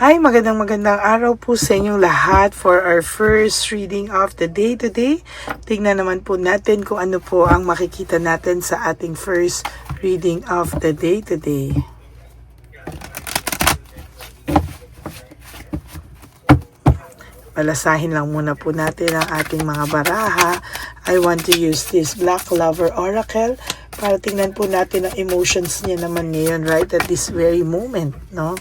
Hi, magandang araw po sa inyong lahat for our first reading of the day today. Tingnan naman po natin kung ano po ang makikita natin sa ating first reading of the day today. Palasahin lang muna po natin ang ating mga baraha. I want to use this Black Lover Oracle para tingnan po natin ang emotions niya naman ngayon right at this very moment, no?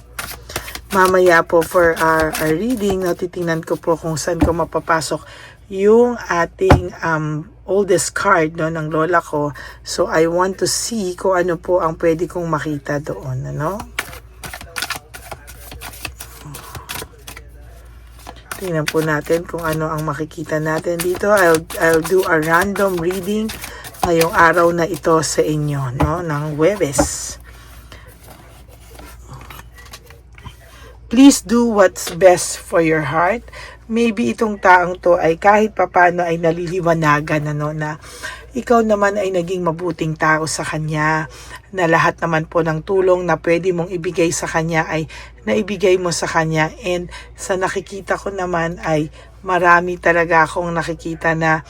Mamaya po for our reading, no, titingnan ko po kung saan ko mapapasok yung ating oldest card, no, ng lola ko. So I want to see kung ano po ang pwede kong makita doon, ano? Tingnan po natin kung ano ang makikita natin dito. I'll do a random reading ngayong araw na ito sa inyo, no, ng Huwebes. Please do what's best for your heart. Maybe itong taong to ay kahit papano ay naliliwanagan, ano, na ikaw naman ay naging mabuting tao sa kanya, na lahat naman po ng tulong na pwede mong ibigay sa kanya ay naibigay mo sa kanya. And sa nakikita ko naman ay marami talaga akong nakikita na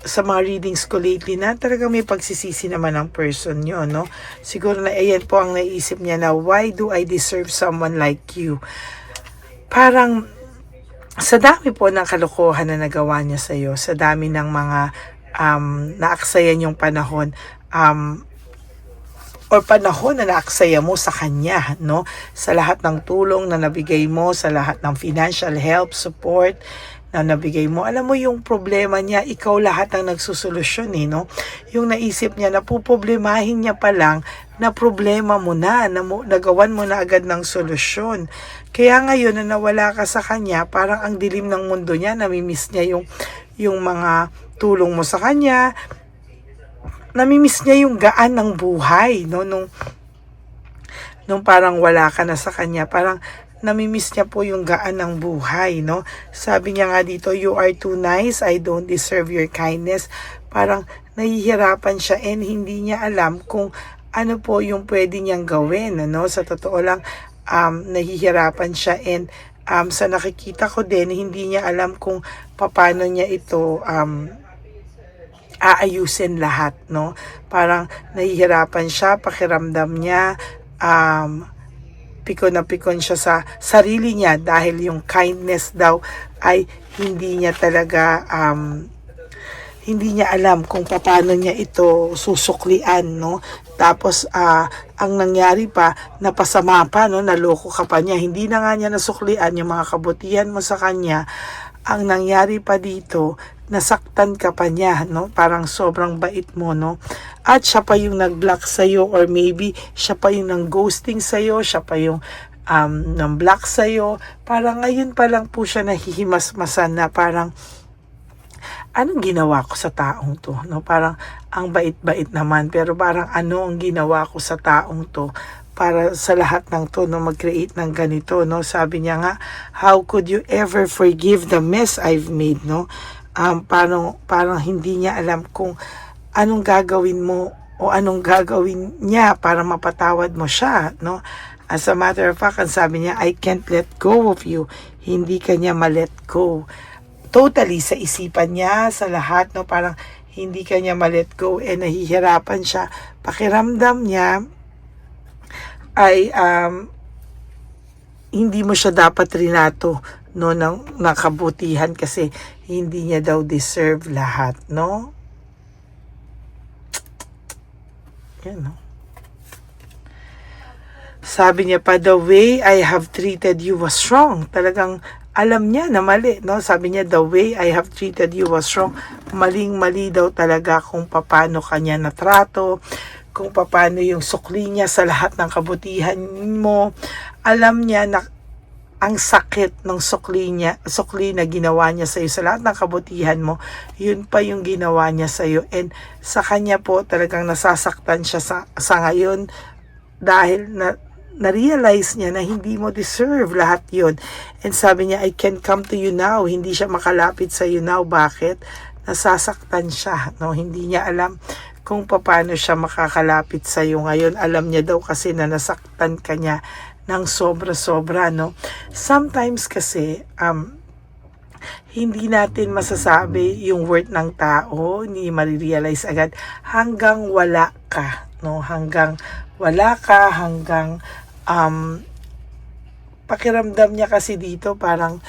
sa mga readings ko lately na talagang may pagsisisi naman ng person nyo, no? Siguro na ayan po ang naisip niya na, why do I deserve someone like you? Parang sa dami po ng kalokohan na nagawa niya sa iyo, sa dami ng mga naaksayan yung panahon, or panahon na naaksaya mo sa kanya, no? Sa lahat ng tulong na nabigay mo, sa lahat ng financial help, support na nabigay mo. Alam mo yung problema niya, ikaw lahat ang nagsusolusyon, no? Yung naisip niya na puproblemahin niya pa lang na problema mo na nagawan mo na agad ng solusyon. Kaya ngayon na nawala ka sa kanya, parang ang dilim ng mundo niya, namimiss niya yung mga tulong mo sa kanya, namimiss niya yung gaan ng buhay, no? Nung parang wala ka na sa kanya, parang namimiss niya po yung gaan ng buhay, no? Sabi niya nga dito, you are too nice, I don't deserve your kindness. Parang nahihirapan siya and hindi niya alam kung ano po yung pwede niyang gawin, ano? Sa totoo lang, nahihirapan siya and sa nakikita ko din, hindi niya alam kung paano niya ito aayusin lahat, no? Parang nahihirapan siya, pakiramdam niya, pikon na pikon siya sa sarili niya dahil yung kindness daw ay hindi niya talaga hindi niya alam kung paano niya ito susuklian, no? Tapos ang nangyari pa, napasama pa, no? Naloko ka pa niya, hindi na nga niya nasuklian yung mga kabutihan mo sa kanya. Ang nangyari pa dito, nasaktan ka pa niya, no? Parang sobrang bait mo, no? At siya pa yung nag-block sa'yo, or maybe siya pa yung nang-ghosting sa'yo, siya pa yung nang-block sa'yo. Parang ngayon pa lang po siya nahihimasmasan na parang, anong ginawa ko sa taong to, no? Parang ang bait-bait naman, pero parang ano ang ginawa ko sa taong to para sa lahat ng to, no, mag-create ng ganito, no? Sabi niya nga, how could you ever forgive the mess I've made, no? Parang hindi niya alam kung anong gagawin mo o anong gagawin niya para mapatawad mo siya, no? As a matter of fact, ang sabi niya, I can't let go of you. Hindi ka niya ma-let go. Totally sa isipan niya, sa lahat, no? Parang hindi ka niya ma-let go and nahihirapan siya. Pakiramdam niya ay hindi mo siya dapat rinato, no, ng nakabutihan kasi hindi niya daw deserve lahat, no? Yan, no? Sabi niya pa, the way I have treated you was wrong. Talagang alam niya na mali, no? Sabi niya, the way I have treated you was wrong. Maling-mali daw talaga kung paano kanya natrato, kung paano yung sukli niya sa lahat ng kabutihan mo. Alam niya na ang sakit ng sukli na ginawa niya sa iyo sa lahat ng kabutihan mo, yun pa yung ginawa niya sa iyo. And sa kanya po talagang nasasaktan siya sa ngayon dahil na-realize niya na hindi mo deserve lahat yun. And sabi niya, I can come to you now. Hindi siya makalapit sa iyo now. Bakit? Nasasaktan siya, no? Hindi niya alam kung paano siya makakalapit sa iyo ngayon. Alam niya daw kasi na nasaktan ka niya ng sobra-sobra, no? Sometimes kasi, hindi natin masasabi yung worth ng tao, hindi marirealize agad hanggang wala ka, no? Hanggang wala ka, hanggang pakiramdam niya kasi dito parang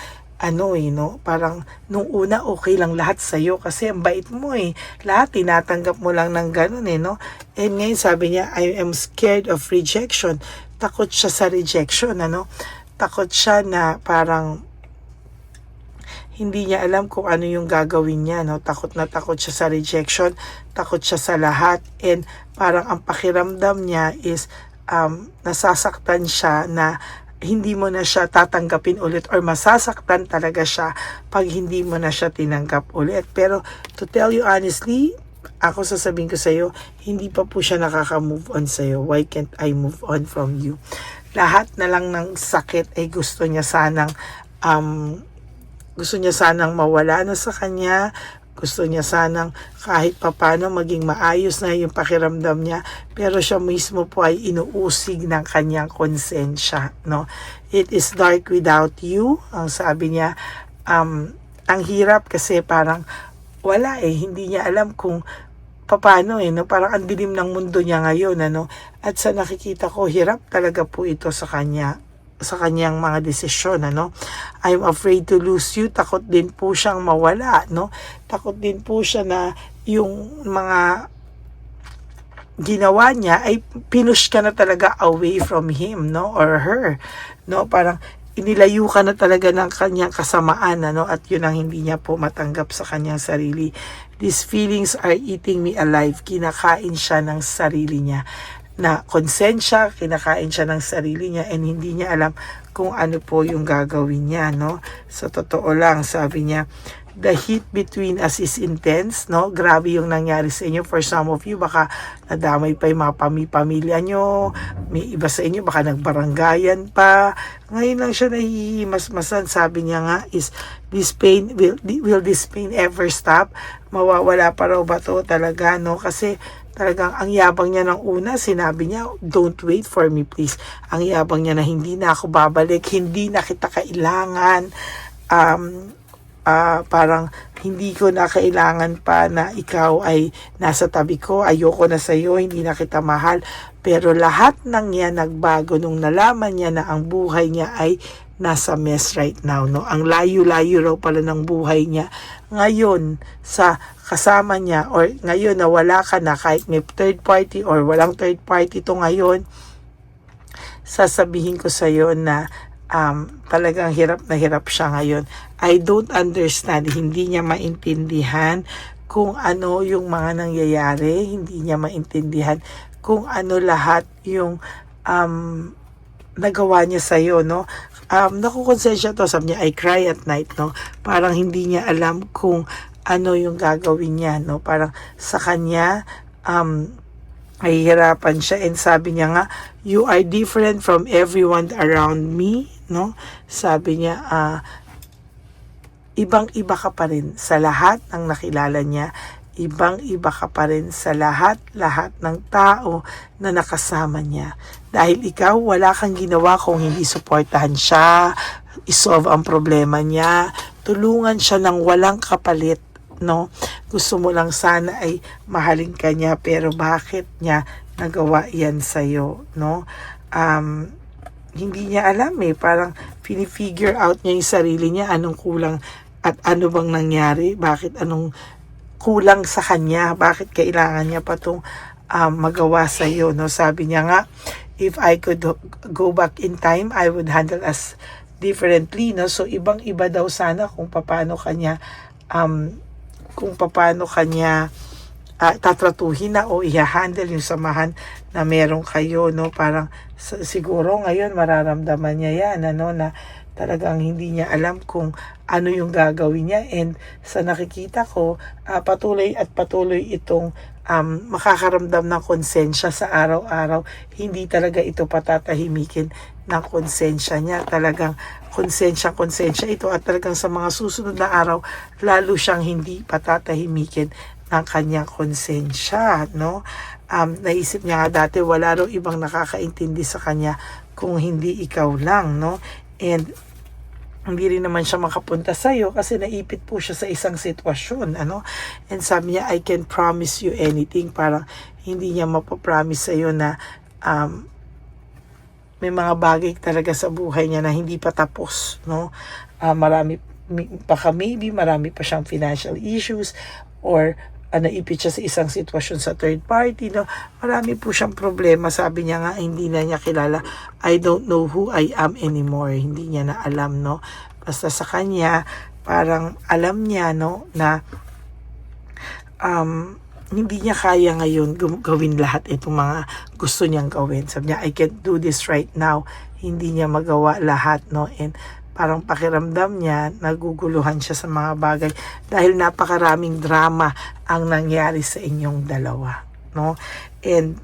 no, parang nung una okay lang lahat sa'yo kasi ang bait mo lahat tinatanggap mo lang ng ganun no. And ngayon sabi niya, I am scared of rejection. Takot siya sa rejection, takot siya na parang hindi niya alam kung ano yung gagawin niya, no? Takot na takot siya sa rejection, takot siya sa lahat, and parang ang pakiramdam niya is nasasaktan siya na hindi mo na siya tatanggapin ulit or masasaktan talaga siya pag hindi mo na siya tinanggap ulit. Pero to tell you honestly, ako sasabihin ko sa iyo, hindi pa po siya nakaka-move on sa iyo. Why can't I move on from you? Lahat na lang ng sakit ay gusto niya sanang mawala na sa kanya. Gusto niya sanang kahit papano maging maayos na yung pakiramdam niya, pero siya mismo po ay inuusig ng kanyang konsensya, no? It is dark without you, ang sabi niya. Ang hirap kasi parang wala hindi niya alam kung paano no? Parang ang dilim ng mundo niya ngayon, At sa nakikita ko, hirap talaga po ito sa kanyang mga desisyon, I'm afraid to lose you. Takot din po siyang mawala, Takot din po siya na yung mga ginawa niya ay pinush ka na talaga away from him, or her, Parang inilayo ka na talaga ng kanyang kasamaan, At yun ang hindi niya po matanggap sa kanyang sarili. These feelings are eating me alive. Kinakain siya ng sarili niya na konsensya, kinakain siya ng sarili niya, and hindi niya alam kung ano po yung gagawin niya, Sa totoo lang, sabi niya, the heat between us is intense, Grabe yung nangyari sa inyo. For some of you, baka nadamay pa yung mga pamilya nyo, may iba sa inyo, baka nagbaranggayan pa. Ngayon lang siya nahihimasmasan, sabi niya nga, is this pain, will this pain ever stop? Mawawala pa raw ba to talaga, Kasi talagang ang yabang niya ng una, sinabi niya, don't wait for me please. Ang yabang niya na hindi na ako babalik, hindi na kita kailangan, parang hindi ko na kailangan pa na ikaw ay nasa tabi ko, ayoko na sa'yo, hindi na kita mahal. Pero lahat ng yan nagbago nung nalaman niya na ang buhay niya ay nasa mess right now, Ang layo-layo raw pala ng buhay niya ngayon sa kasama niya, or ngayon na wala ka na, kahit may third party or walang third party to ngayon, sasabihin ko sa iyo na talagang hirap na hirap siya ngayon. I don't understand, hindi niya maintindihan kung ano yung mga nangyayari, hindi niya maintindihan kung ano lahat yung nagawa niya sa iyo, nakukonsensya to, sabi niya, I cry at night, parang hindi niya alam kung ano yung gagawin niya, parang sa kanya nahihirapan siya, and sabi niya nga, you are different from everyone around me, sabi niya, ibang-iba ka pa rin sa lahat ng nakilala niya, ibang-iba ka pa rin sa lahat ng tao na nakasama niya. Dahil ikaw, wala kang ginawa kung hindi suportahan siya, isolve ang problema niya, tulungan siya ng walang kapalit, Gusto mo lang sana ay mahalin ka niya, pero bakit niya nagawa yan sa'yo, Hindi niya alam parang pinifigure out niya yung sarili niya, anong kulang at ano bang nangyari, bakit anong kulang sa kanya, bakit kailangan niya pa itong magawa sa'yo, Sabi niya nga, if I could go back in time, I would handle us differently, So ibang-iba daw sana kung paano kanya tatratuhin na o i-handle yung samahan na meron kayo, Parang siguro ngayon mararamdaman niya yan, na talagang hindi niya alam kung ano yung gagawin niya, and sa nakikita ko, patuloy itong makakaramdam ng konsensya sa araw-araw. Hindi talaga ito patatahimikin ng konsensya niya. Talagang konsensya ito, at talagang sa mga susunod na araw, lalo siyang hindi patatahimikin ng kanyang konsensya, Naisip niya nga dati, wala raw ibang nakakaintindi sa kanya kung hindi ikaw lang, no? And hindi rin naman siya makapunta sa'yo kasi naipit po siya sa isang sitwasyon, ano? And sabi niya, I can promise you anything. Parang hindi niya mapapromise sa'yo na may mga bagay talaga sa buhay niya na hindi pa tapos, no? Maybe marami pa siyang financial issues or naipit siya sa isang sitwasyon sa third party, no? Marami po siyang problema. Sabi niya nga, hindi na niya kilala. I don't know who I am anymore. Hindi niya na alam, no? Basta sa kanya, parang alam niya, no, na hindi niya kaya ngayon gawin lahat itong mga gusto niyang gawin. Sabi niya, I can't do this right now. Hindi niya magawa lahat, no? And parang pakiramdam niya, naguguluhan siya sa mga bagay dahil napakaraming drama ang nangyari sa inyong dalawa, no? And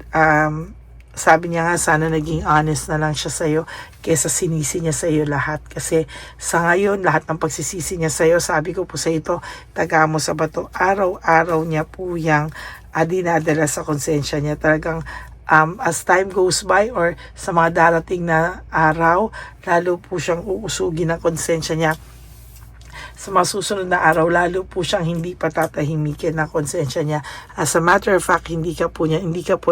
sabi niya nga, sana naging honest na lang siya sa'yo kesa sinisi niya sa'yo lahat. Kasi sa ngayon, lahat ng pagsisisi niya sa'yo, sabi ko po sa ito, taga mo sa bato, araw-araw niya po yung dinadala sa konsensya niya. Talagang as time goes by or sa mga darating na araw, lalo po siyang uusugin ng konsensya niya. Sa mga susunod na araw, lalo po siyang hindi patatahimikin ng konsensya niya. As a matter of fact, hindi ka po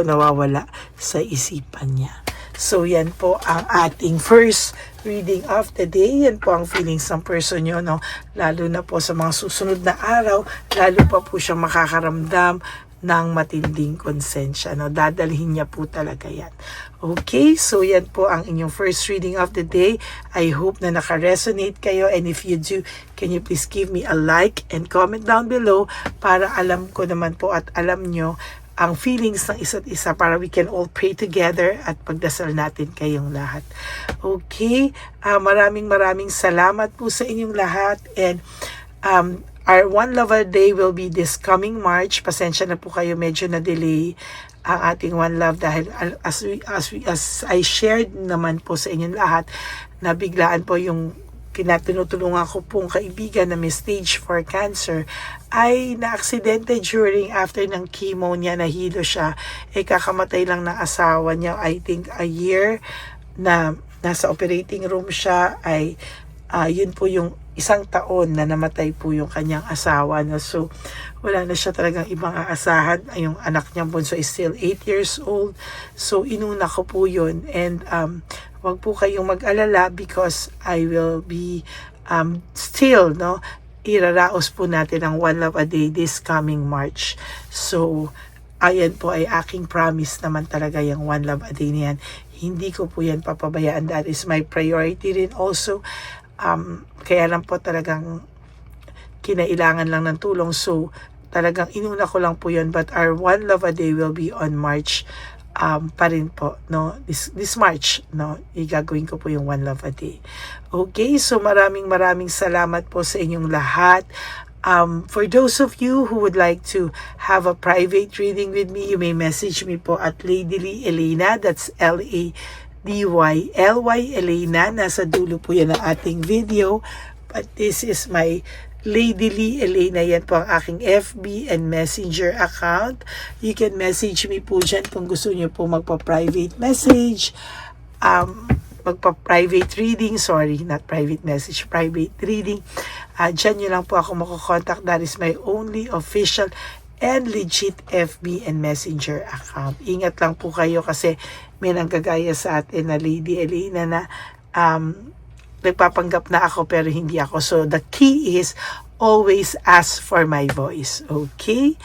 nawawala sa isipan niya. So, yan po ang ating first reading of the day. Yan po ang feelings ng person nyo, no? Lalo na po sa mga susunod na araw, lalo pa po siyang makakaramdam ng matinding konsensya, no? Dadalhin niya po talaga yan. Okay, so yan po ang inyong first reading of the day. I hope na naka-resonate kayo, and if you do, can you please give me a like and comment down below para alam ko naman po at alam nyo ang feelings ng isa't isa para we can all pray together at pagdasal natin kayong lahat. Okay, maraming salamat po sa inyong lahat, and our One Love a Day will be this coming March. Pasensya na po kayo, medyo na-delay ang ating One Love dahil as I shared naman po sa inyong lahat, na biglaan po yung tinutulungan ko pong kaibigan na may stage 4 cancer ay na-aksidente after ng chemo niya, nahilo siya. Kakamatay lang ng asawa niya, I think a year na nasa operating room siya, ay yun po yung 1 taon na namatay po yung kanyang asawa, no? So wala na siya talagang ibang aasahan. Yung anak niyang bunso is still 8 years old. So inuna ko po yun, and wag po kayong mag-alala because I will be still, no, iraraos po natin ang One Love a Day this coming March. So ayan po ay aking promise naman talaga yung One Love a Day niyan. Hindi ko po yan papabayaan. That is my priority rin also. Kaya lang po talagang kinailangan lang ng tulong. So, talagang inuna ko lang po yun. But our One Love a Day will be on March pa rin po, no? This March, no? Igagawin ko po yung One Love a Day. Okay, so maraming salamat po sa inyong lahat. For those of you who would like to have a private reading with me, you may message me po at Lady Lee Elena. That's LADYLY Elena. Nasa dulo po yan ang ating video. But this is my Lady Lee Elena. Yan po ang aking FB and Messenger account. You can message me po dyan kung gusto nyo po magpa-private message. Magpa-private reading. Sorry, not private message. Private reading. Dyan nyo lang po ako makukontak. That is my only official and legit FB and Messenger account. Ingat lang po kayo kasi may nanggagaya sa atin na Lady Elena na nagpapanggap na ako pero hindi ako. So the key is always ask for my voice. Okay?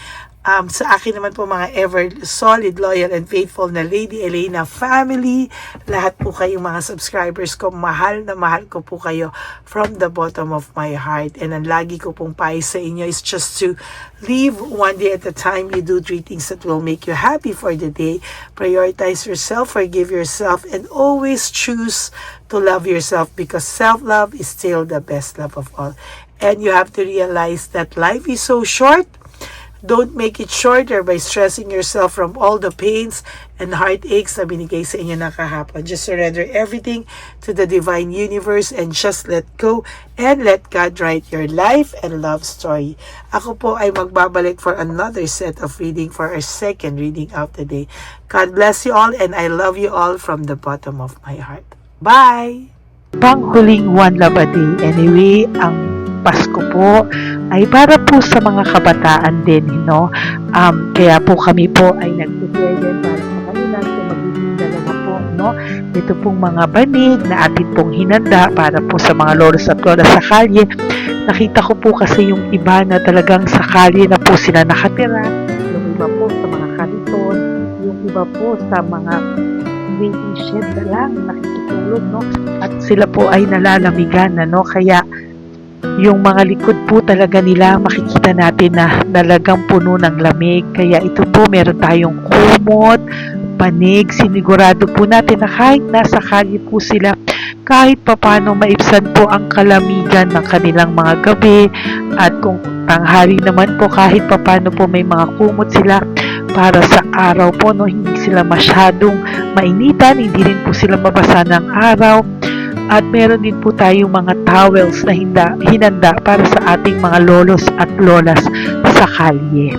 Sa akin naman po mga ever solid, loyal, and faithful na Lady Elena family, lahat po kayong mga subscribers ko, mahal na mahal ko po kayo from the bottom of my heart. And ang lagi ko pong payo sa inyo is just to live one day at a time. You do 3 things that will make you happy for the day. Prioritize yourself, forgive yourself, and always choose to love yourself because self-love is still the best love of all. And you have to realize that life is so short. Don't make it shorter by stressing yourself from all the pains and heartaches na binigay sa inyo ng kahapon. Just surrender everything to the divine universe and just let go and let God write your life and love story. Ako po ay magbabalik for another set of reading for our second reading of the day. God bless you all and I love you all from the bottom of my heart. Bye! Panghuling One Love a Day. Anyway, ang Pasko po ay para po sa mga kabataan din, no? Kaya po kami po ay nag-prepare din para sa kanila so magiging dalawa po, no? Ito pong mga banig na atin pong hinanda para po sa mga lolos at lola sa kalye. Nakita ko po kasi yung iba na talagang sa kalye na po sila nakatira, yung iba po sa mga kariton, yung iba po sa mga waiting shed na lang nakikitulog, no? At sila po ay nalalamigan na, no? Kaya yung mga likod po talaga nila makikita natin na talagang puno ng lamig. Kaya ito po meron tayong kumot, panig. Sinigurado po natin na kahit nasa kalye po sila, kahit papano maibsan po ang kalamigan ng kanilang mga gabi. At kung tanghali naman po kahit papano po may mga kumot sila para sa araw po, no, hindi sila masyadong mainitan, hindi rin po sila mabasa ng araw. At meron din po tayong mga towels na hinanda para sa ating mga lolos at lolas sa kalye.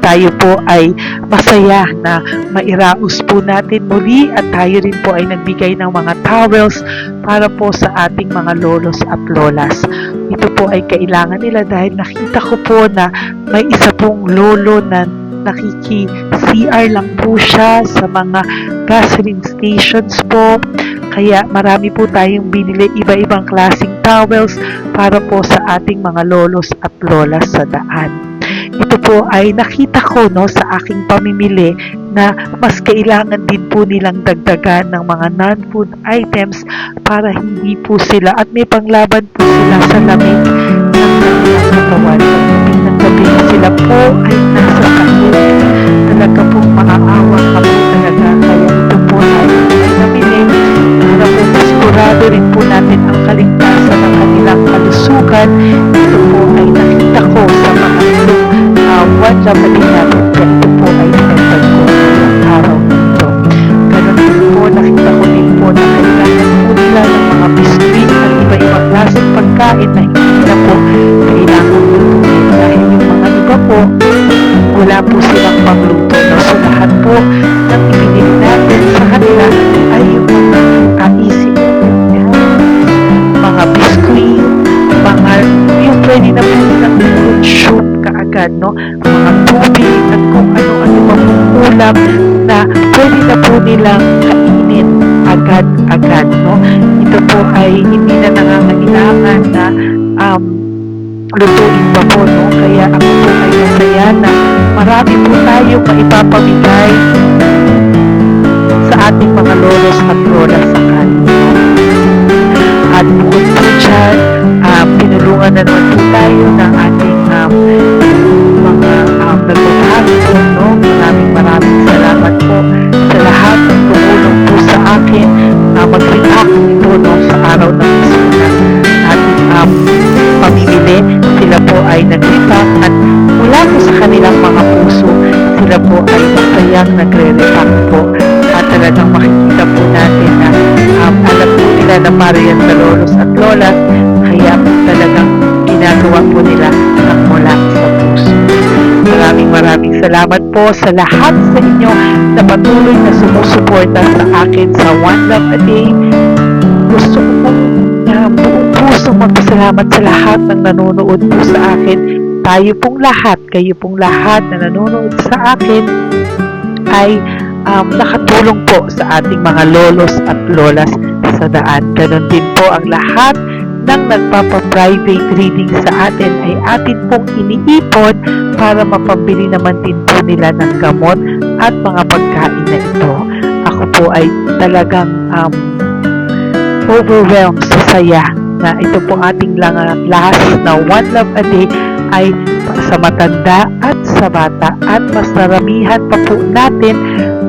Tayo po ay masaya na mairaos po natin muli at tayo rin po ay nagbigay ng mga towels para po sa ating mga lolos at lolas. Ito po ay kailangan nila dahil nakita ko po na may isa pong lolo na nakiki-CR lang po siya sa mga gasoline stations po. Kaya marami po tayong binili iba-ibang klaseng towels para po sa ating mga lolos at lolas sa daan. Ito po ay nakita ko, no, sa aking pamimili na mas kailangan din po nilang dagdagan ng mga non-food items para hindi po sila at may panglaban po sila sa lamig ng kanilang katawan. Pagdating ng gabi sila po ay nasa kahit talaga pong maaawa ka po talaga. Kaya ito po ay nabili para po sigurado rin po natin ang kaligtasan ng kanilang kalusugan. Ito po ay nakita ko sa mga One Love a Day natin. Kaya ito po ay pinagtag ko ng araw nito. Ganon din po, nakita ko din po na kailangan po nila ng mga biskuit at iba-ibang klaseng pagkain na hindi na po kailangan lutuin. Dahil yung mga iba po, wala po silang pangluto. No? So lahat po ng ibinili natin sa kanila ay yung mga easy mga biskuit, mga yung pwede na po nilang consume kaagad, no? Mga tubig at kung ano-ano pa pong ulam na pwede na po nilang kainin agad-agad, no? Ito po ay hindi na nangangailangan na lutuin pa po, no? Kaya ako po ay masaya na marami po tayong maipapamigay sa ating mga lolos at lola sa kanila. At bukod po dyan, pinulungan na naman po tayo ng ating mga nagbabahan po, no? Maraming salamat po sa lahat ng tumulong po sa akin mag-react ito, no, sa araw ng Pasko na ating pamimili. Sila po ay nag-react at mula po sa kanilang mga puso, sila po ay masayang nagre-react po. At talagang makikita po natin na alam po nila na para yan sa lolos at lolas, kaya talagang ginagawa po nila ang mula sa puso. Maraming salamat po sa lahat sa inyo na patuloy na sumusuporta sa akin sa One Love a Day. Gusto ko po buong puso magpasalamat sa lahat ng nanonood po sa akin. Tayo pong lahat, kayo pong lahat na nanonood sa akin ay nakatulong po sa ating mga lolos at lolas sa daan. Ganon din po ang lahat ng nagpapa-private reading sa atin ay atin pong iniipon para mapambili naman din po nila ng gamot at mga pagkain na ito. Ako po ay talagang overwhelmed sa saya na ito po ating last na One Love a Day ay sa matanda at sa bata at mas naramihan pa po natin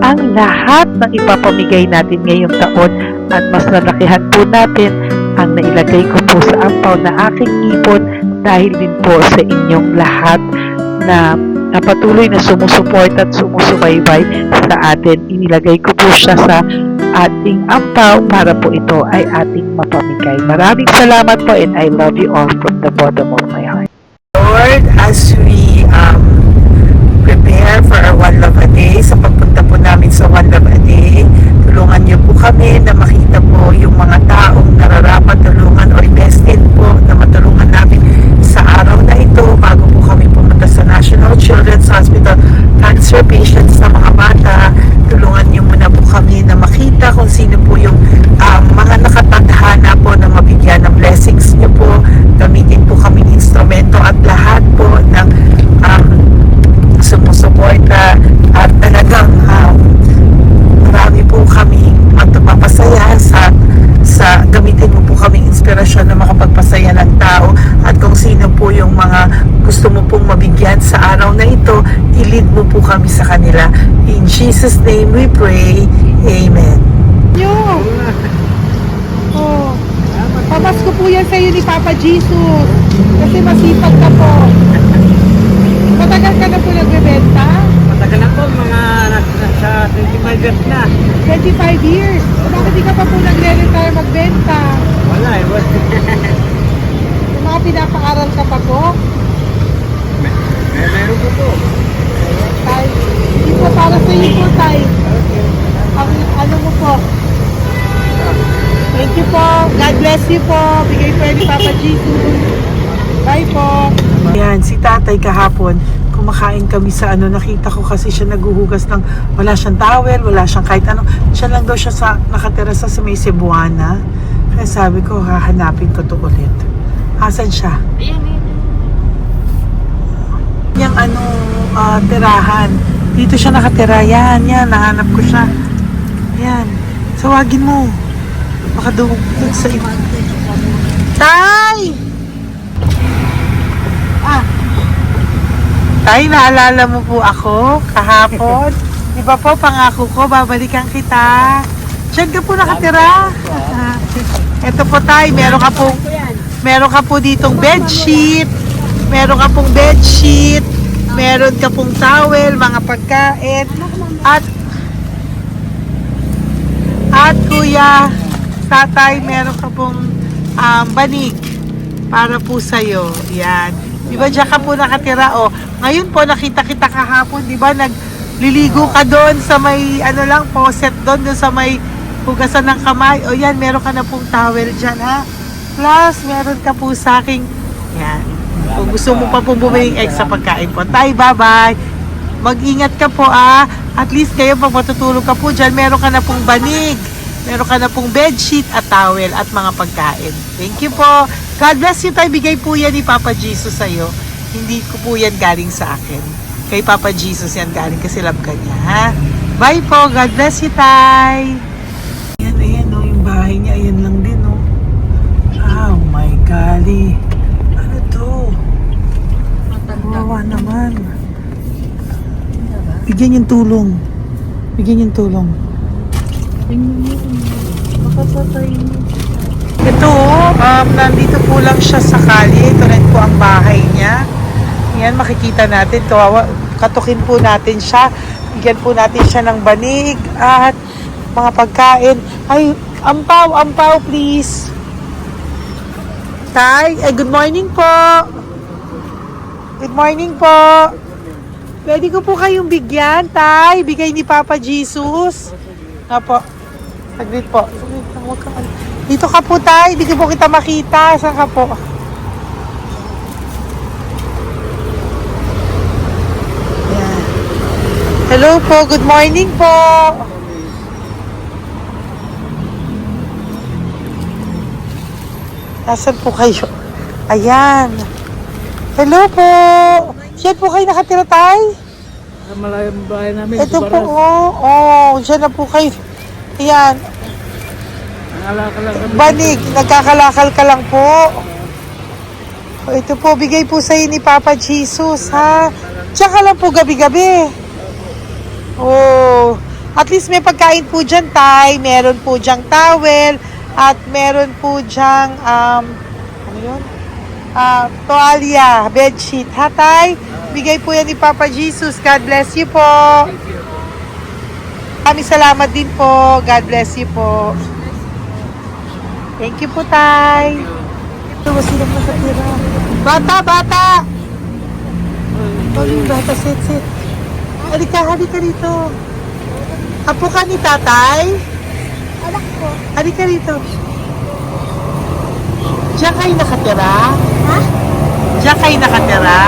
ang lahat ng ipapamigay natin ngayong taon at mas nalakihan po natin ang nailagay ko po sa ampaw na aking ipon dahil din po sa inyong lahat na na patuloy na sumusuporta at sumusubaybay sa atin. Inilagay ko po siya sa ating ampaw para po ito ay ating mapamigay. Maraming salamat po and I love you all from the bottom of my heart. Lord, as we prepare for our One Love a Day, sa pagpunta po namin sa One Love a Day, tulungan niyo po kami na makita po yung mga taong nararapat tulungan or destined po na matulungan namin sa araw na ito bago po kami pumunta sa National Children's Hospital cancer patients na mga bata. Tulungan niyo muna po kami na makita kung sino po yung mga nakatadhana po na mabigyan ng blessings niyo po. Gamitin po kami instrumento at lahat po ng sumusuporta at talagang marami po kami magpapasaya sa gamitin mo po kaming inspirasyon na makapagpasaya ng tao at kung sino po yung mga gusto mo pong mabigyan sa araw na ito, i-lead mo po kami sa kanila. In Jesus' name we pray. Amen. Oh, pamasko po yan sa'yo ni Papa Jesus. Kasi masipag ka po. Matagal ka na po nagbebenta? Matagal na po, mga nasa 25 years na. 25 years. So, bakit di ka pa po nagre-retire magbenta? Wala eh. Yung mga pinapaaral ka pa po? Meron ko po. Tay, hindi po para sa iyo po, Tay. Ang ano mo po? Thank you po. God bless you po. Bigay po yan ni Papa Jesus. Bye po. Yan, si tatay kahapon, kumakain kami sa nakita ko kasi siya naghuhugas ng, wala siyang towel, wala siyang kahit ano. Siya lang daw siya nakatira sa may Cebuana. Kaya sabi ko, hahanapin ko to ulit. Asan siya? Yung tirahan. Dito siya nakatira. Yan, nahanap ko siya. Yan. Tawagin mo. Baka doon sa iba. Tay! Tay, naalala mo po ako kahapon? Di ba po, pangako ko, babalikan kita. Diyan ka po nakatira. Ito po tay, meron ka po ditong bedsheet. Meron ka pong bedsheet. Meron ka pong towel, mga pagkain. At kuya, tatay, meron ka pong banig para po sa'yo. Yan. Di ba diyan ka po nakatira? O, ngayon po nakita kita kahapon, di ba nagliligo ka doon sa may faucet doon sa may hugasan ng kamay. O yan, meron ka na pong towel dyan ha. Plus, meron ka po sa aking yan. Kung gusto mo pa pong bumili extra pagkain po. Tay, bye-bye. Mag-ingat ka po At least kayo pag matutulog ka po dyan, meron ka na pong banig. Meron ka na pong bedsheet at towel at mga pagkain. Thank you po. God bless you, tay. Bigay po yan ni Papa Jesus sa'yo. Hindi ko po yan galing sa akin. Kay Papa Jesus yan galing kasi love ka niya, ha? Bye po. God bless you, tay. Ayan, yung bahay niya. Ayan lang din, Oh my golly. Ano to? Kawawa naman. Bigyan yung tulong. Ito, nandito po lang siya sa kalye. Ito rin po ang bahay niya. Yan, makikita natin. Katukin po natin siya. Bigyan po natin siya ng banig at mga pagkain. Ay, ampaw, please. Tay, good morning po. Good morning po. Pwede ko po kayong bigyan, tay. Bigay ni Papa Jesus. Apo. Saglit po. Dito ka po, tay. Hindi ko po kita makita. Saan ka po? Yan. Hello po. Good morning po. Nasaan po kayo? Ayan. Hello po. Diyan po kayo nakatira, tay? Malayang bahay namin. Ito po, diyan na po kayo. Ayan. Banig, nagkakalakal ka lang po. Ito po, bigay po sa'yo ni Papa Jesus, ha? Diyan ka lang po gabi-gabi. At least may pagkain po dyan, tay. Meron po dyang towel. At meron po dyang, ano yun? toalya, bedsheet. Ha, Tay? Bigay po yan ni Papa Jesus. God bless you po. Kami salamat din po. God bless you po. Thank you po, Tay. Ito, silang nakatira. Bata! Oh, yung bata, sit. Halika dito. Apo ka ni Tatay? Anak ko. Halika rito. Diyan kayo nakatira? Ha? Diyan kayo nakatira?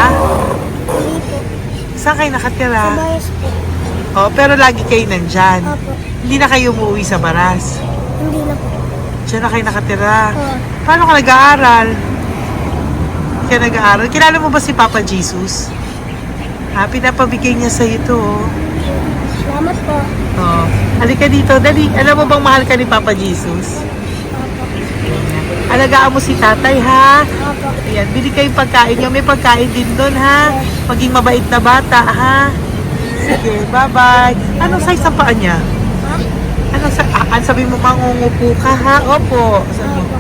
Dito. Saan kayo nakatira? Bayas po. Oh, pero lagi kayo nandyan. Opo. Hindi na kayo umuwi sa Baras. Hindi na po. Diyan na kayo nakatira. Oo. Paano ka nag-aaral? Kaya nag-aaral. Kilala mo ba si Papa Jesus? Ha, pinapabigay niya sa'yo ito. Oh. Salamat po. Oh. Halika dito. Dali. Alam mo bang mahal ka ni Papa Jesus? Opo. Alagaan mo si tatay, ha? Opo. Ayan, bili kayong pagkain nyo. May pagkain din doon, ha? Maging mabait na bata, ha? Sige, bye-bye. Anong size ang paa niya? Ha? Anong sabi mo, mangungupo ka, ha? Opo. Sabi mo.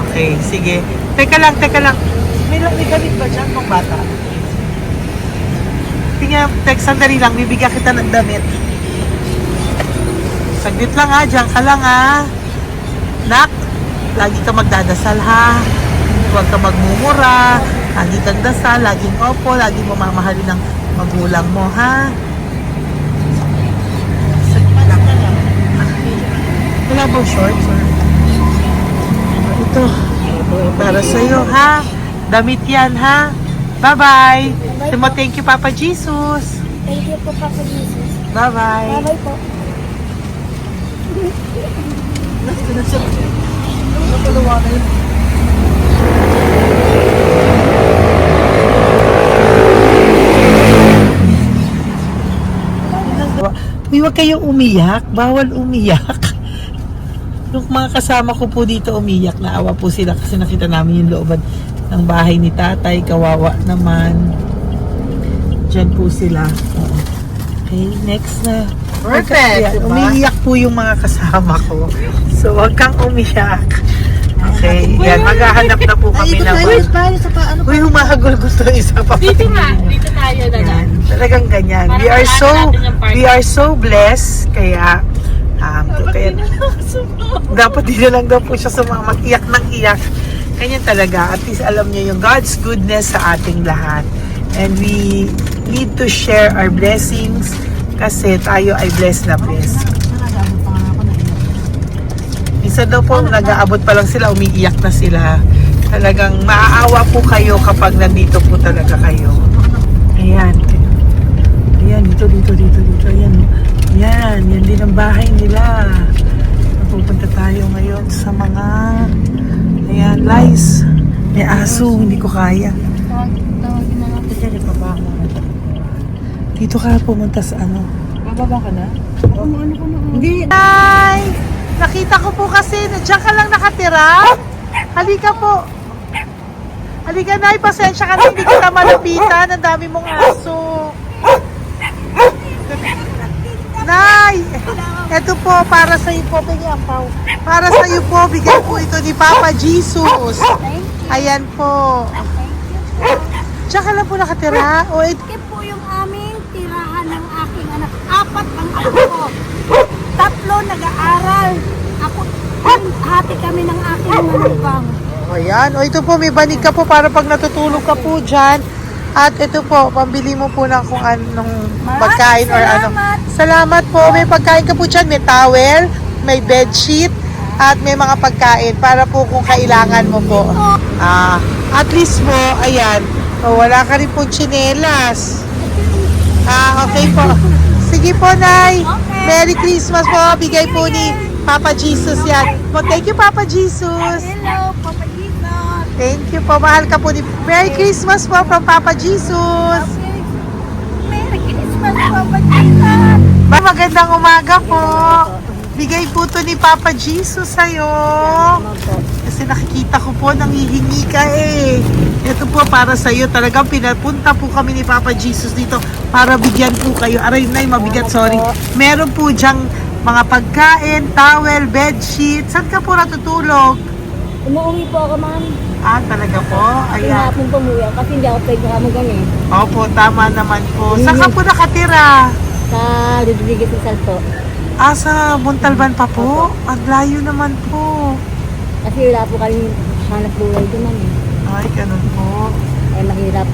Okay, sige. Teka lang. May gamit ba dyan pang bata? Tingnan, sandali lang. Bibigyan kita ng damit. Saglit lang, ha? Diyan ka lang, ha? Nak, lagi ka magdadasal, ha? Huwag ka magmumura. Lagi kang dasal, laging opo, lagi mo mamahalin ng magulang mo, ha? Saglit lang. Wala bang shorts? Ito. Para sa'yo, ha? Damit yan, ha? Bye-bye. Thank you, Papa Jesus. Thank you po, Papa Jesus. Bye-bye. Bye-bye po. Uy, huwag kayong umiyak. Bawal umiyak. Yung mga kasama ko po dito umiyak. Naawa po sila kasi nakita namin yung looban ng bahay ni tatay. Kawawa naman. Diyan po sila. Oo. Okay, next na. Perfect, diba? Umiiyak po yung mga kasama ko. So, huwag kang umiyak. Okay, yan. Maghahanap na po kami ng... Uy, humahagol gusto isa pa. Dito tayo na lang. Yan. Talagang ganyan. We are so blessed. Kaya, dapat di na lang daw po siya sumama. Iyak ng iyak. Ganyan talaga. At least alam niyo yung God's goodness sa ating lahat. And we need to share our blessings kasi tayo ay blessed na blessed. Minsan daw po, nag-aabot pa lang sila, umiiyak na sila. Talagang maaawa po kayo kapag nandito po talaga kayo. Ayan. Ayan, dito. Ayan. Yan din ang bahay nila. Pupunta tayo ngayon sa mga ayan, lice. May aso, hindi ko kaya. Tawagin na natin dyan, ibaba mo. Dito ka pumunta sa ano? Bababa ka na? Hindi. Hi! Nakita ko po kasi, diyan ka lang nakatira. Halika po. Halika, Nay, pasensya ka na, hindi kita malapitan. Ang dami mong aso. Nay! Ito po, para sa iyo po, Pinyampaw. Para sa iyo po, bigay po ito ni Papa Jesus. Ayan po. Diyan ka lang po nakatira. O, Ito po yung aming tirahan ng aking anak. 4 ang apo ko. 3 nag-aaral. Ako, hati kami ng aking manugang. ayan. O, ito po, may banig ka po para pag natutulog ka po dyan. At ito po, pambili mo po ng kung anong pagkain or ano. Salamat po. May pagkain ka po dyan. May towel, may bedsheet, at may mga pagkain para po kung kailangan mo po. At least po, ayan. O, wala ka rin po tsinelas. Okay po. Sige po, Nay. Merry Christmas po. Bigay po ni Papa Jesus yan. Well, thank you, Papa Jesus. Hello, Papa Jesus. Thank you po. Mahal ka po ni... Merry Christmas po from Papa Jesus. Merry Christmas, Papa Jesus. Magandang umaga po. Bigay po to ni Papa Jesus sa'yo. Kasi nakikita ko po, nanghihingi ka eh. Ito po para sa'yo. Talagang pinapunta po kami ni Papa Jesus dito para bigyan po kayo. Aray, Nay, mabigat, sorry. Meron po dyang mga pagkain, towel, bedsheet. Saan ka po natutulog? Umuwi po ako, ma'am. Ah, talaga po? Yung Ayan. hapon pumuwi ako kasi hindi ako pwede kamagan eh. Opo, tama naman po. Saan ka po nakatira? Sa Rodriguez sa Salto. Ah, sa Montalban pa po? Ang layo naman po. Kasi wala po kami hanap buhay doon man eh. Ay, ganun po. Ay mahirap.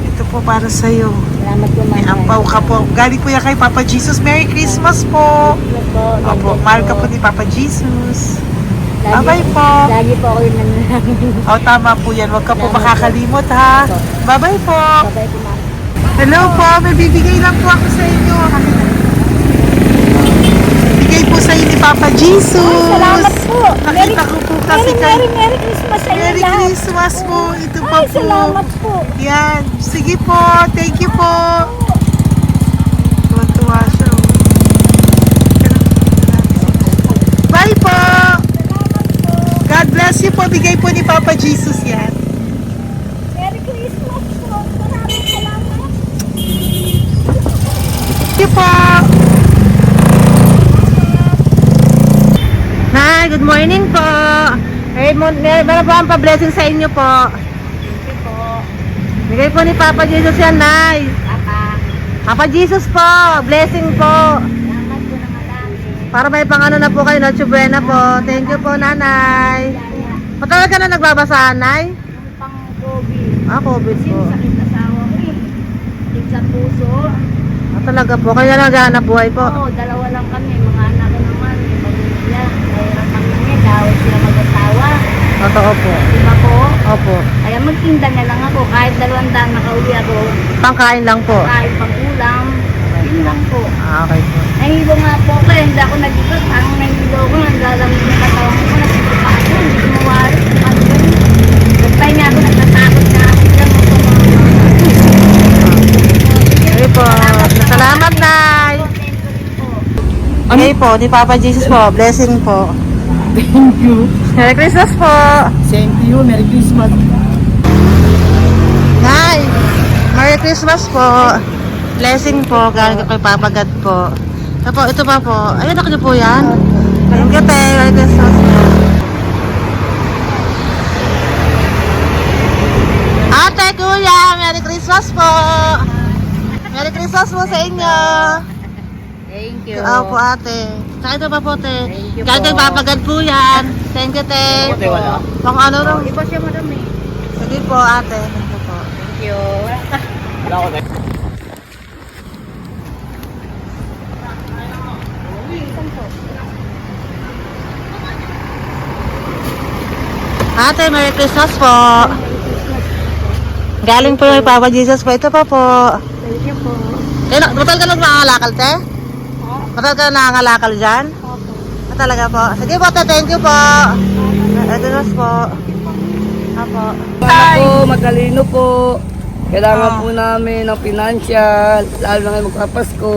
Ito po para sa'yo. Salamat po May ampaw ka po. Galing po yan kay Papa Jesus. Merry Christmas po. Opo, mahal ka po ni Papa Jesus. Bye-bye po. Lagi po ako yung nananangin. O, tama po yan. Huwag ka po Salamat po. makakalimot ha. Bye-bye po. Babay po ma'am. Hello po. May bibigay lang po ako sa inyo. Bigay po sa inyo ni Papa Jesus. Salamat po. Nakita ko po kasi kayo. Merry Christmas sa inyo Merry lahat. Christmas po. Ito pa Ay, po. salamat po. Yan. Sige po. Thank you po. Tuwa-tuwa siya. oh. Bye po. God bless you po. Bigay po ni Papa Jesus yan. Merry Christmas po. Maraming salamat. Thank you po. Hi, good morning po. Meron po ang pa-blessing sa inyo po. Bigay po ni Papa Jesus yan, Nay. Papa Jesus po, blessing po. Para may pangano na po kayo, Noche Buena po. Thank you po, Nanay. Matagal ka na nagbabasahan, Nay? Pang COVID. Ah, COVID po. Sakit asawa ko eh. Sakit sa puso. Ah, talaga po, kaya naghahanap buhay po. Oo, dalawa lang kami. Mga anak ko naman. May pamilya. Mahirap kami niya. Dawit sila mag-asawa. Totoo po. Diba po? Opo. Kaya magtinda na lang ako. Kahit 200 nakauwi ako. Pangkain lang po. Kahit pang ulam. Yun lang po. Ah, okay po. Nahilo nga po ako. Hindi ako nag-ikot. Parang nahilo ko. Naglalamig na katawan ko. Nagsipa ako. Hindi ko mawari. Nagpay nga ako. Nagtatakot nga ako. Diyan mo po mga Okay po. Salamat, Nay. Okay po, ni Papa Jesus po. Blessing po. Thank you. Merry Christmas po. Same to you. Merry Christmas. Nay, Merry Christmas po. Blessing po, galing kay Papa God po. Ito pa po. Ayun, ako niyo po yan. Thank you, te. Merry Christmas po. Ate, kuya, Merry Christmas po. Merry Christmas po sa inyo. Thank you. Oo po, ate. Saka ito pa po, te. Thank you Galing kay po. Papa God po yan. Thank you, te. Ate, wala. Pang ano lang. Iba siya madami. Sige po, ate. Thank you po. Thank you. Wala ko na. Ate, Merry Christmas po. Galing po kay Papa Jesus po. Ito pa po. Thank you po. Matagal ka lang nangangalakal, te? Matagal ka nangangalakal dyan? Ah, talaga po. Sige po, te. Thank you po. Merry Christmas po. Apo. Anak ko, matalino po. Kailangan po namin ng financial, lalo na ngayon magpapasko.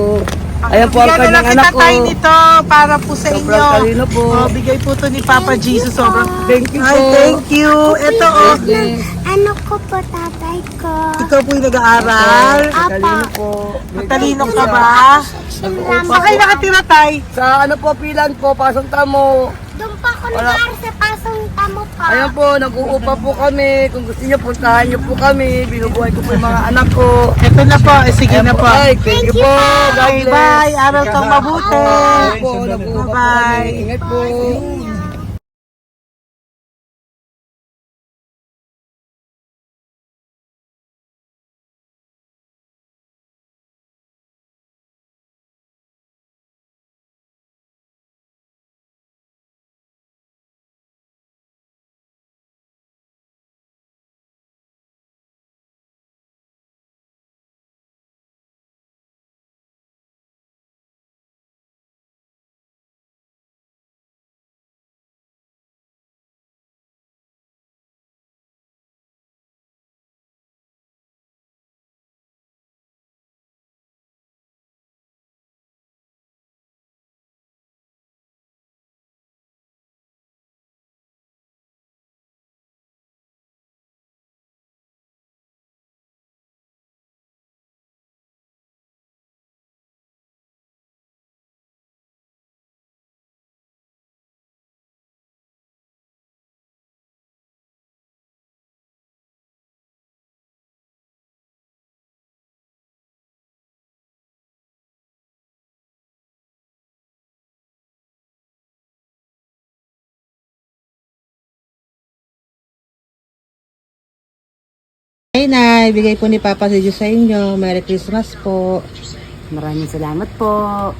Ayan po ang Bigyan na lang kanyang kita anak ko. tayo nito para po sa Sobrang inyo. talino po. Oh, bigay po to ni Papa Jesus. Sobrang. Thank you Ay, po. thank you. Ito oh. Yes. Ano ko po tatay ko? Ikaw po yung nag-aaral. Matalino po. Matalino ka ba? Nag-uupa Saan kayo po. nakatira tay? Sa ano po, pilan po, pasong tamo. Doon pa ako Wala. nag-aaral sa pasong tamo pa. Ayan po, nag-uupa po kami. Kung gusto niyo, puntahan niyo po kami. Binubuhay ko po yung mga anak ko. Ito na po. Sige na po. Ay, thank you po. God Bye bless. bye. Aral kang mabuti. Ayan po, nag-uupa po Bye-bye. kami. Ingat po. Nay. Bigay po ni Papa si Diyos sa inyo. Merry Christmas po. Maraming salamat po.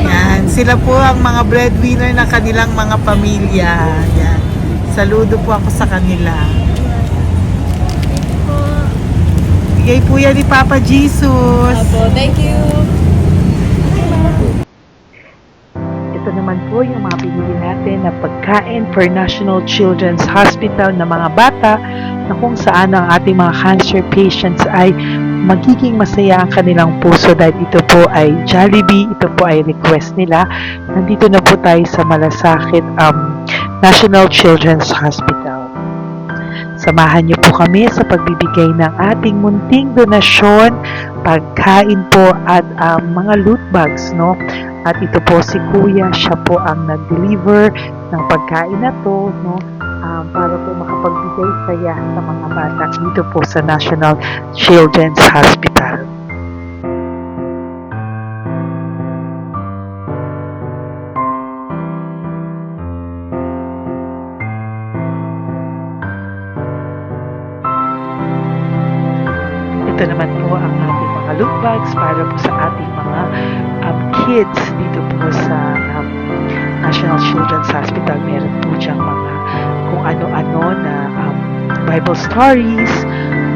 Yan, sila po ang mga breadwinner ng kanilang mga pamilya. Yan. Saludo po ako sa kanila. Bigay po yan ni Papa Jesus. Thank you. Ito naman po yung mga pinili natin na pagkain for National Children's Hospital na mga bata na kung saan ang ating mga cancer patients ay magiging masaya ang kanilang puso dahil ito po ay Jollibee, ito po ay request nila. Nandito na po tayo sa Malasakit National Children's Hospital. Samahan niyo po kami sa pagbibigay ng ating munting donasyon, pagkain po at mga loot bags, no? At ito po si Kuya, siya po ang nag-deliver ng pagkain na to, no? Para po makapagbigay saya sa mga bata dito po sa National Children's Hospital. Ito naman po ang ating mga loot bags para po sa ating mga kids dito po sa National Children's Hospital. Meron po diyang mga kung ano-ano na Bible stories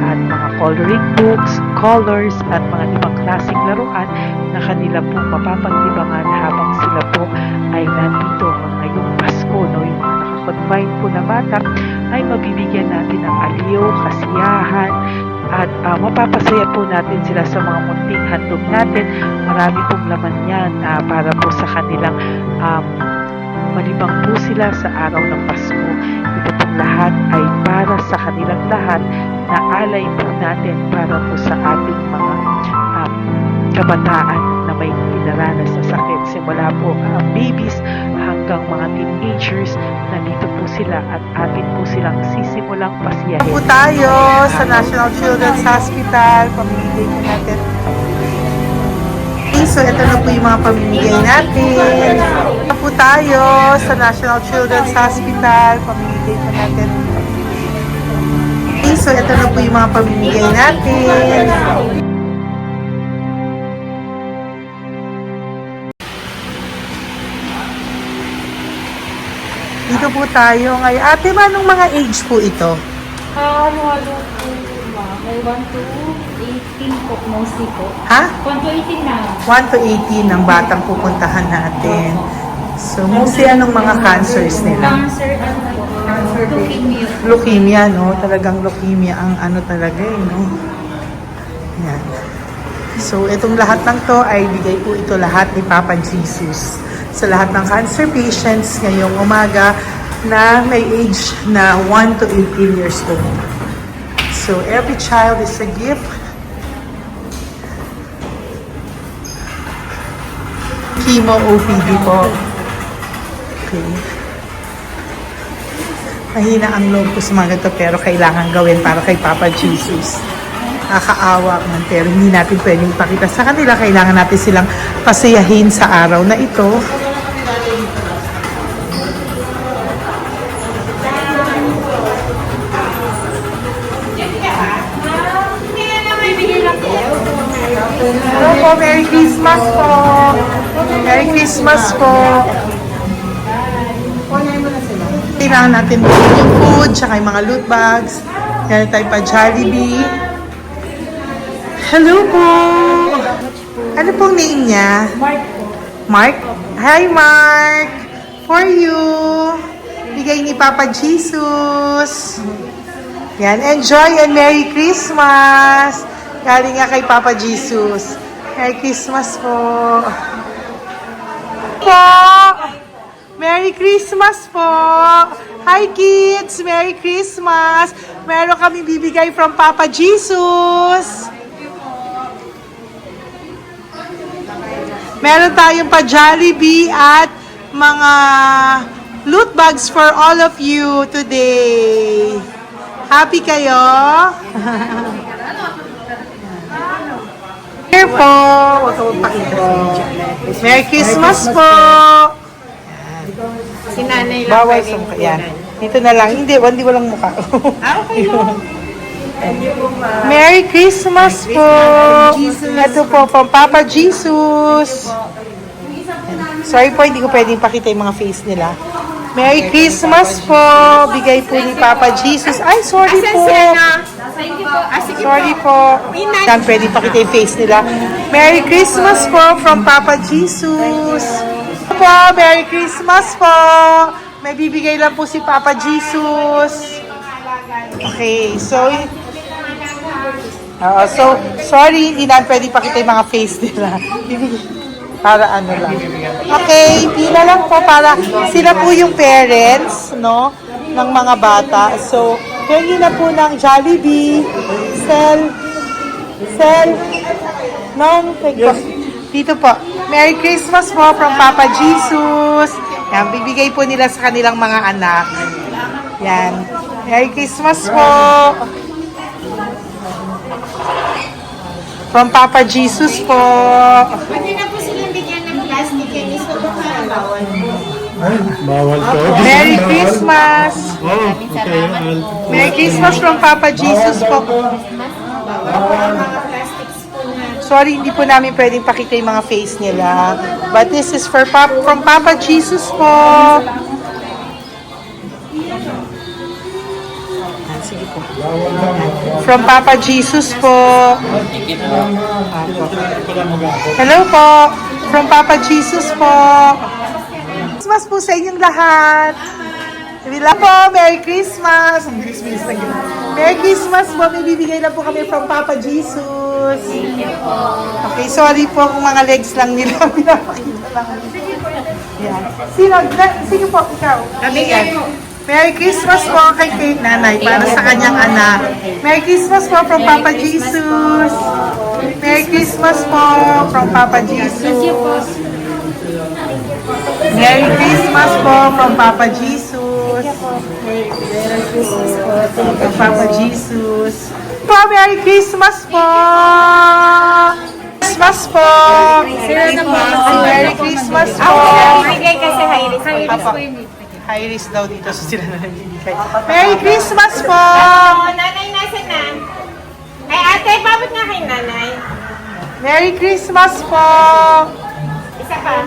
at mga coloring books, colors at mga ibang klaseng laruan na kanila po mapapagdibangan habang sila po ay nandito ngayong Pasko, no? Yung mga nakakonfine po na bata ay mabibigyan natin ng aliw, kasiyahan, at mapapasaya po natin sila sa mga munting handog natin. Marami pong laman yan para po sa kanilang malibang po sila sa araw ng Pasko. Ito pong lahat ay para sa kanilang lahat na alay po natin para po sa ating mga kabataan na may dinaranas sa sakit. Simula po babies hanggang mga teenagers, nandito po sila at atin po silang sisimulang pasiyahin. Po tayo sa National Children's Hospital. Pamimigay po natin. So, ito na po yung mga pamimigay natin. Ito po tayo sa National Children's Hospital. Pamimigay po natin. So, ito na po yung mga pamimigay natin. Dito po tayo ngayon. Ate, anong mga age po ito? Halo-halo po, ma'am. May 1 to 18 po, mostly po. Ha? 1 to 18 na. 1 to 18 ang batang pupuntahan natin. So, mostly anong mga cancers nila? Cancer, ano po? Leukemia. Leukemia, no? Talagang leukemia ang ano talaga eh, no? Yan. So, itong lahat ng to ay bigay po ito lahat ni Papa Jesus sa lahat ng cancer patients ngayong umaga na may age na 1 to 18 years old. So, every child is a gift. Chemo OPD po. Okay. Mahina ang loob ko sa mga ganito pero kailangan gawin para kay Papa Jesus. Nakakaawa man pero hindi natin pwedeng ipakita sa kanila. Kailangan natin silang pasayahin sa araw na ito. Hello po, Merry Christmas po. Merry Christmas po. Kailangan natin yung food, tsaka yung mga loot bags. Yan tayo pa Jollibee. Hello po. Ano pong name niya? Mark po. Mark? Hi Mark. For you. Bigay ni Papa Jesus. Yan, enjoy and Merry Christmas. Galing nga kay Papa Jesus. Merry Christmas po. Merry Christmas po. Hi kids, Merry Christmas. Meron kami bibigay from Papa Jesus. Meron tayong pa Jollibee at mga loot bags for all of you today. Happy kayo? Here po. Huwag ka magpakita sa video. Merry Christmas po. Si nanay lang Bawal pwedeng sa mukha. Yan. Dito na lang. Hindi walang mukha. Okay yun. Merry Christmas po! Ito po, from Papa Jesus. Sorry po, hindi ko pwedeng pakita yung mga face nila. Merry Christmas po! Bigay po ni Papa Jesus. Ay, sorry po! Sorry po. Yan, pwedeng pakita yung face nila. Merry Christmas po from Papa Jesus. Po, Merry Christmas po! May bibigay lang po si Papa Jesus. Okay, so sorry, hindi na pwede pakita yung mga face nila. Para ano lang. Okay, pila lang po para sila po yung parents, no, ng mga bata. So, pengi na po ng Jollibee, Sel, dito po. Merry Christmas po from Papa Jesus. Yan, bibigay po nila sa kanilang mga anak. Yan. Merry Christmas po. From Papa Jesus po. Pwede na po silang bigyan ng plastic and iso po bawal. Bawal to. Merry Christmas. Oh, okay. Merry Christmas from Papa Jesus po. Mga plastics po na. Sorry, hindi po namin pwedeng pakita yung mga face nila. But this is from Papa Jesus po. Sige po. From Papa Jesus po. Hello po. From Papa Jesus po. Christmas po sa inyong lahat. Bila po, Merry Christmas. Merry Christmas po. May bibigay lang po kami from Papa Jesus. Okay, sorry po kung mga legs lang nila. Pinapakita lang. Yan. Sige po, ikaw. Merry Christmas po kay nanay para sa kanyang anak. Merry Christmas po from Papa Jesus. Merry Christmas po from Papa Jesus. Merry Christmas po from Papa Jesus. Merry Christmas po from Papa Jesus. Po, Merry Christmas po. Christmas po. Merry Christmas po. Bigay kasi high-risk po yun. High risk daw dito so sila na nagbibigay. Merry Christmas po! Nanay, nasa na? Ay, ate, babot nga kay nanay. Merry Christmas po! Isa pa.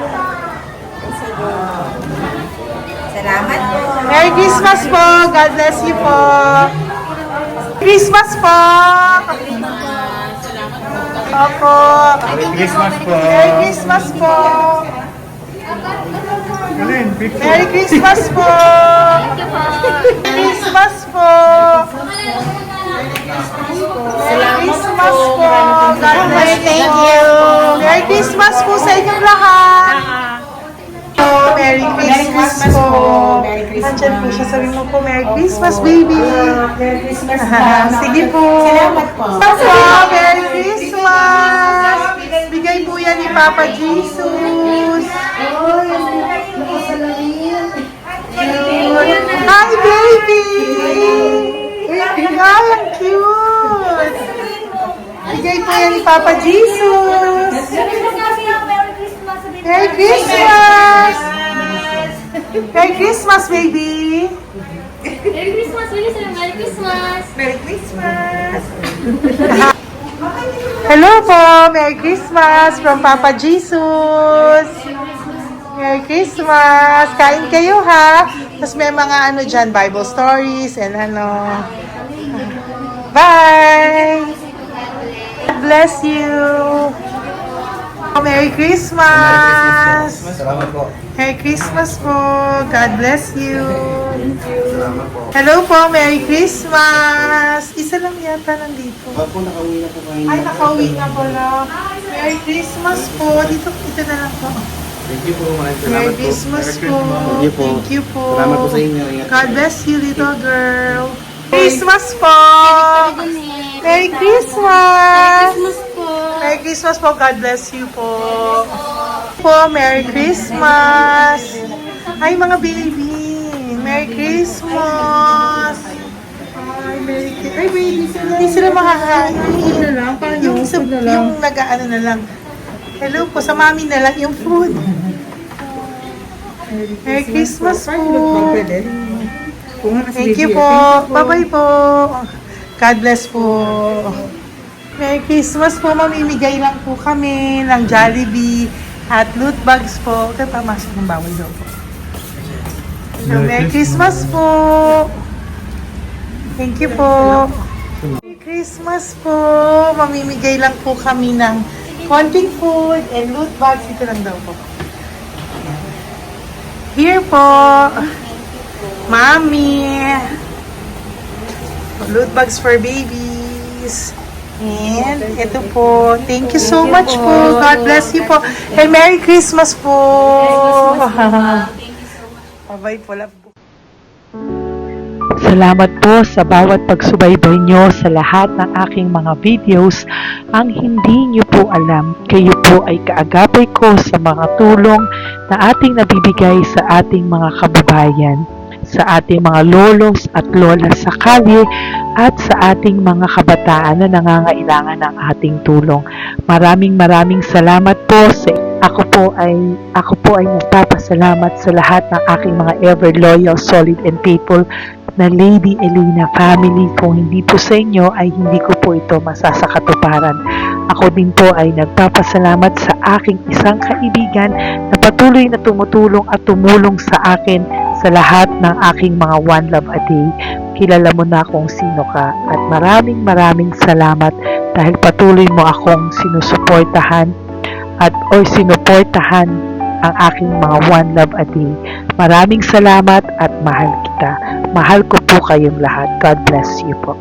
Salamat po. Merry Christmas po! God bless you po! Christmas po! Opo! Merry Christmas po. Merry Christmas po! Merry Christmas po! Christmas po! Merry Christmas po! God bless you! Thank you! Merry Christmas po sa inyong lahat! Merry Christmas po! Nandiyan po siya. Sabi mo po, Merry Christmas, baby! Merry Christmas sige po! Salamat po! Merry Christmas! Bigay po yan ni Papa Jesus! Hi, baby! Ay, ang cute! Bigay po yan ni Papa Jesus! Merry Christmas! Merry Christmas, baby! Merry Christmas! Merry Christmas! Merry Christmas! Hello po! Merry Christmas from Papa Jesus! Merry Christmas! Kain kayo ha! Tapos may mga ano dyan, Bible stories and ano. Bye! God bless you! Merry Christmas! Salamat po. Merry Christmas po! God bless you! Hello po! Merry Christmas! Isa lang yata nandito. Opo, nakauwi na po kayo. Ay, nakauwi na pala. Merry Christmas po! Dito na lang po. Thank you po. Maraming salamat Merry po. Christmas po. Thank you po. Thank you po. Salamat po sa inyo. Ingat. God bless you, little girl. Christmas po! Merry Christmas! Merry Christmas po. God bless you po. Merry Christmas! Ay, mga baby! Merry Christmas! Ay, baby! Hindi sila makakain. Yung nag-ano na lang. Hello po, sa mami na lang yung food. Merry Christmas po. Thank you po. Bye-bye po. God bless po. Merry Christmas po. Mamimigay lang po kami ng Jollibee at loot bags po. Kaya pamasok ng bawal daw po. So, Merry Christmas po. Thank you po. Merry Christmas po. Mamimigay lang po kami ng konting food and loot bags. Ito lang daw po. Here po. Mami. Loot bags for babies. And ito po. Thank you so much po. God bless you po. And Merry Christmas po. Bye-bye po. Love po. Salamat po sa bawat pagsubaybay nyo sa lahat ng aking mga videos. Ang hindi nyo po alam, kayo po ay kaagapay ko sa mga tulong na ating nabibigay sa ating mga kababayan, sa ating mga lolos at lola sa kalye, at sa ating mga kabataan na nangangailangan ng ating tulong. Maraming salamat po sa ako po ay nagpapasalamat sa lahat ng aking mga ever loyal, solid and faithful na Lady Elena family. Kung hindi po sa inyo ay hindi ko po ito masasakatuparan. Ako din po ay nagpapasalamat sa aking isang kaibigan na patuloy na tumutulong at tumulong sa akin sa lahat ng aking mga One Love a Day. Kilala mo na kung sino ka at maraming salamat dahil patuloy mo akong sinusuportahan o sinuportahan ang aking mga One Love a Day. Maraming salamat at mahal kita. Mahal ko po kayong lahat. God bless you po.